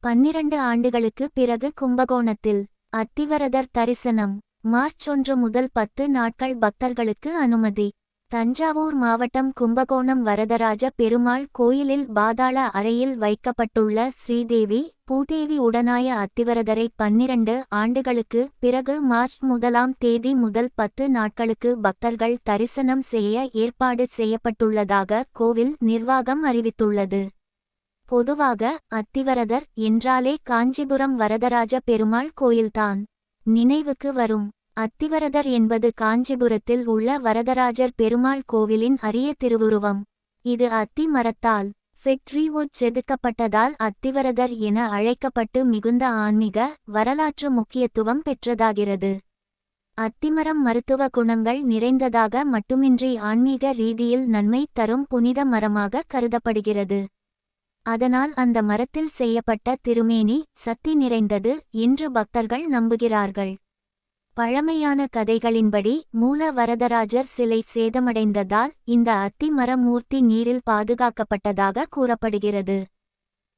12 ஆண்டுகளுக்கு பிறகு கும்பகோணத்தில் அத்திவரதர் தரிசனம். மார்ச் 1 முதல் 10 நாட்கள் பக்தர்களுக்கு அனுமதி. தஞ்சாவூர் மாவட்டம் கும்பகோணம் வரதராஜ பெருமாள் கோயிலில் பாதாள அறையில் வைக்கப்பட்டுள்ள ஸ்ரீதேவி பூதேவி உடனாய அத்திவரதரை 12 ஆண்டுகளுக்கு பிறகு மார்ச் 1ஆம் தேதி முதல் 10 நாட்களுக்கு பக்தர்கள் தரிசனம் செய்ய ஏற்பாடு செய்யப்பட்டுள்ளதாக கோவில் நிர்வாகம் அறிவித்துள்ளது. பொதுவாக அத்திவரதர் என்றாலே காஞ்சிபுரம் வரதராஜ பெருமாள் கோயில்தான் நினைவுக்கு வரும். அத்திவரதர் என்பது காஞ்சிபுரத்தில் உள்ள வரதராஜர் பெருமாள் கோவிலின் அரிய திருவுருவம். இது அத்தி மரத்தால் ஃபிக்ட்ரீவுட் செதுக்கப்பட்டதால் அத்திவரதர் என அழைக்கப்பட்டு மிகுந்த ஆன்மீக வரலாற்று முக்கியத்துவம் பெற்றதாகிறது. அத்திமரம் மருத்துவ குணங்கள் நிறைந்ததாக மட்டுமின்றி ஆன்மீக ரீதியில் நன்மை தரும் புனித மரமாக கருதப்படுகிறது. அதனால் அந்த மரத்தில் செய்யப்பட்ட திருமேனி சக்தி நிறைந்தது என்று பக்தர்கள் நம்புகிறார்கள். பழமையான கதைகளின்படி மூல வரதராஜர் சிலை சேதமடைந்ததால் இந்த அத்தி மர மூர்த்தி நீரில் பாதுகாக்கப்பட்டதாக கூறப்படுகிறது.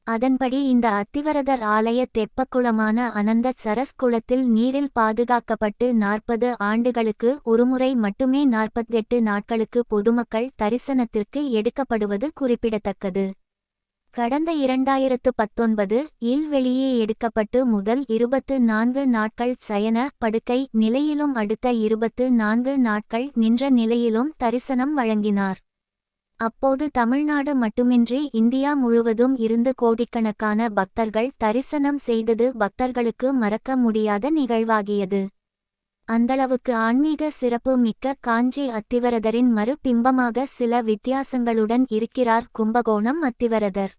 அதன்படி இந்த அத்திவரதர் ஆலய தெப்பக்குளமான அனந்த சரஸ் குளத்தில் நீரில் பாதுகாக்கப்பட்டு 40 ஆண்டுகளுக்கு ஒருமுறை மட்டுமே 48 நாட்களுக்கு பொதுமக்கள் தரிசனத்திற்கு எடுக்கப்படுவது குறிப்பிடத்தக்கது. கடந்த 2019 இல் வெளியே எடுக்கப்பட்டு முதல் 24 நாட்கள் சயன படுக்கை நிலையிலும் அடுத்த 24 நாட்கள் நின்ற நிலையிலும் தரிசனம் வழங்கினார். அப்போது தமிழ்நாடு மட்டுமின்றி இந்தியா முழுவதும் இருந்து கோடிக்கணக்கான பக்தர்கள் தரிசனம் செய்தது பக்தர்களுக்கு மறக்க முடியாத நிகழ்வாகியது. அந்தளவுக்கு ஆன்மீக சிறப்பு மிக்க காஞ்சி அத்திவரதரின் மறு பிம்பமாக சில வித்தியாசங்களுடன் இருக்கிறார் கும்பகோணம் அத்திவரதர்.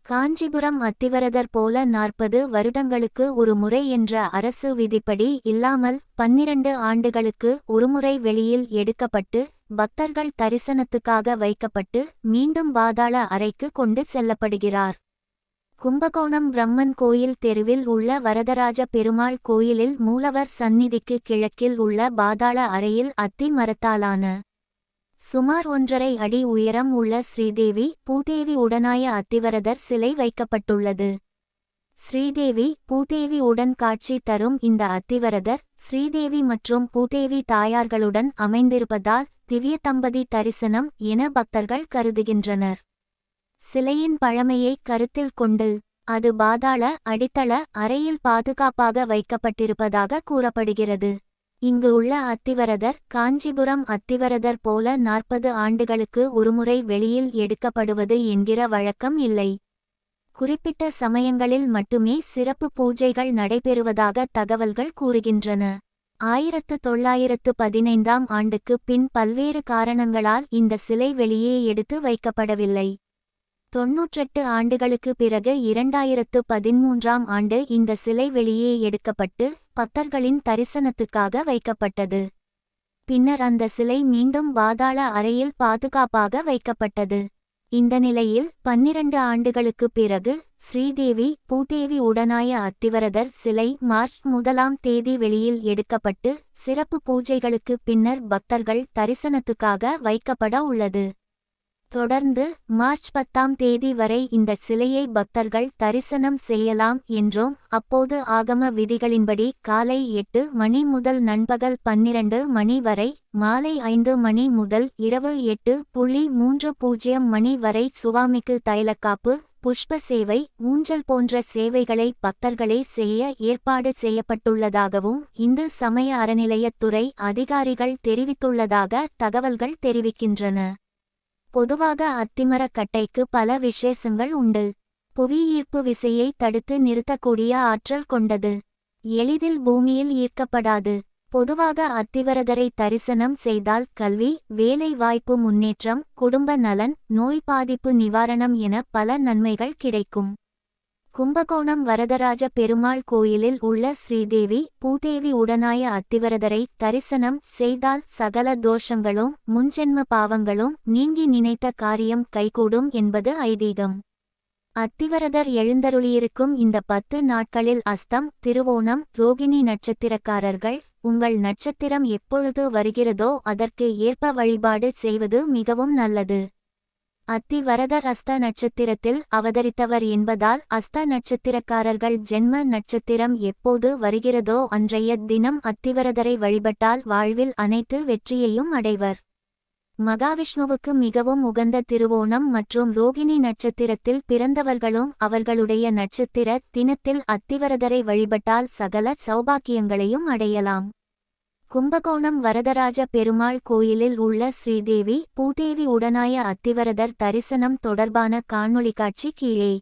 காஞ்சிபுரம் அத்திவரதர் போல 40 வருடங்களுக்கு ஒரு முறை என்ற அரசு விதிப்படி இல்லாமல் 12 ஆண்டுகளுக்கு ஒருமுறை வெளியில் எடுக்கப்பட்டு பக்தர்கள் தரிசனத்துக்காக வைக்கப்பட்டு மீண்டும் பாதாள அறைக்கு கொண்டு செல்லப்படுகிறார். கும்பகோணம் பிரம்மன் கோயில் தெருவில் உள்ள வரதராஜ பெருமாள் கோயிலில் மூலவர் சந்நிதிக்கு கிழக்கில் உள்ள பாதாள அறையில் அத்தி மரத்தாலான சுமார் 1.5 அடி உயரம் உள்ள ஸ்ரீதேவி பூதேவி உடனாய அத்திவரதர் சிலை வைக்கப்பட்டுள்ளது. ஸ்ரீதேவி பூதேவி உடன் காட்சி தரும் இந்த அத்திவரதர் ஸ்ரீதேவி மற்றும் பூதேவி தாயார்களுடன் அமைந்திருப்பதால் திவ்ய தம்பதி தரிசனம் என பக்தர்கள் கருதுகின்றனர். சிலையின் பழமையை கருத்தில் கொண்டு அது பாதாள அடித்தள அறையில் பாதுகாப்பாக வைக்கப்பட்டிருப்பதாக கூறப்படுகிறது. இங்கு உள்ள அத்திவரதர் காஞ்சிபுரம் அத்திவரதர் போல 40 ஆண்டுகளுக்கு ஒருமுறை வெளியில் எடுக்கப்படுவது என்கிற வழக்கம் இல்லை. குறிப்பிட்ட சமயங்களில் மட்டுமே சிறப்பு பூஜைகள் நடைபெறுவதாக தகவல்கள் கூறுகின்றன. 1915ஆம் ஆண்டுக்கு பின் பல்வேறு காரணங்களால் இந்த சிலை வெளியே எடுத்து வைக்கப்படவில்லை. 98 ஆண்டுகளுக்கு பிறகு 2013ஆம் ஆண்டு இந்த சிலை வெளியே எடுக்கப்பட்டு பக்தர்களின் தரிசனத்துக்காக வைக்கப்பட்டது. பின்னர் அந்த சிலை மீண்டும் பாதாள அறையில் பாதுகாப்பாக வைக்கப்பட்டது. இந்த நிலையில் 12 ஆண்டுகளுக்கு பிறகு ஸ்ரீதேவி பூதேவி உடனாய அத்திவரதர் சிலை மார்ச் 1ஆம் தேதி வெளியில் எடுக்கப்பட்டு சிறப்பு பூஜைகளுக்கு பின்னர் பக்தர்கள் தரிசனத்துக்காக வைக்கப்பட உள்ளது. தொடர்ந்து மார்ச் 10ஆம் தேதி வரை இந்த சிலையை பக்தர்கள் தரிசனம் செய்யலாம் என்றும் அப்போது ஆகம விதிகளின்படி காலை 8 மணி முதல் நண்பகல் 12 மணி வரை மாலை 5 மணி முதல் இரவு 8:30 மணி வரை சுவாமிக்கு தைலக்காப்பு புஷ்ப சேவை ஊஞ்சல் போன்ற சேவைகளை பக்தர்களே செய்ய ஏற்பாடு செய்யப்பட்டுள்ளதாகவும் இந்து சமய அறநிலையத்துறை அதிகாரிகள் தெரிவித்துள்ளதாக தகவல்கள் தெரிவிக்கின்றன. பொதுவாக அத்திமரக்கட்டைக்கு பல விசேஷங்கள் உண்டு. புவியீர்ப்பு விசையை தடுத்து நிறுத்தக்கூடிய ஆற்றல் கொண்டது. எளிதில் பூமியில் ஈர்க்கப்படாது. பொதுவாக அத்திவரதரை தரிசனம் செய்தால் கல்வி வேலை வாய்ப்பு முன்னேற்றம் குடும்ப நலன் நோய் பாதிப்பு நிவாரணம் என பல நன்மைகள் கிடைக்கும். கும்பகோணம் வரதராஜ பெருமாள் கோயிலில் உள்ள ஸ்ரீதேவி பூதேவி உடனாய அத்திவரதரை தரிசனம் செய்தால் சகல தோஷங்களும் முன்ஜென்ம பாவங்களும் நீங்கி நினைத்த காரியம் கைகூடும் என்பது ஐதீகம். அத்திவரதர் எழுந்தருளியிருக்கும் இந்த 10 நாட்களில் அஸ்தம் திருவோணம் ரோகிணி நட்சத்திரக்காரர்கள் உங்கள் நட்சத்திரம் எப்பொழுது வருகிறதோ அதற்கு ஏற்ப வழிபாடு செய்வது மிகவும் நல்லது. அத்திவரதர் அஸ்த நட்சத்திரத்தில் அவதரித்தவர் என்பதால் அஸ்த நட்சத்திரக்காரர்கள் ஜென்ம நட்சத்திரம் எப்போது வருகிறதோ அன்றைய தினம் அத்திவரதரை வழிபட்டால் வாழ்வில் அனைத்து வெற்றியையும் அடைவர். மகாவிஷ்ணுவுக்கு மிகவும் உகந்த திருவோணம் மற்றும் ரோகிணி நட்சத்திரத்தில் பிறந்தவர்களும் அவர்களுடைய நட்சத்திர தினத்தில் அத்திவரதரை வழிபட்டால் சகல சௌபாக்கியங்களையும் அடையலாம். கும்பகோணம் வரதராஜ பெருமாள் கோயிலில் உள்ள ஸ்ரீதேவி பூதேவி உடனாய அத்திவரதர் தரிசனம் தொடர்பான காணொளி காட்சி கீழே.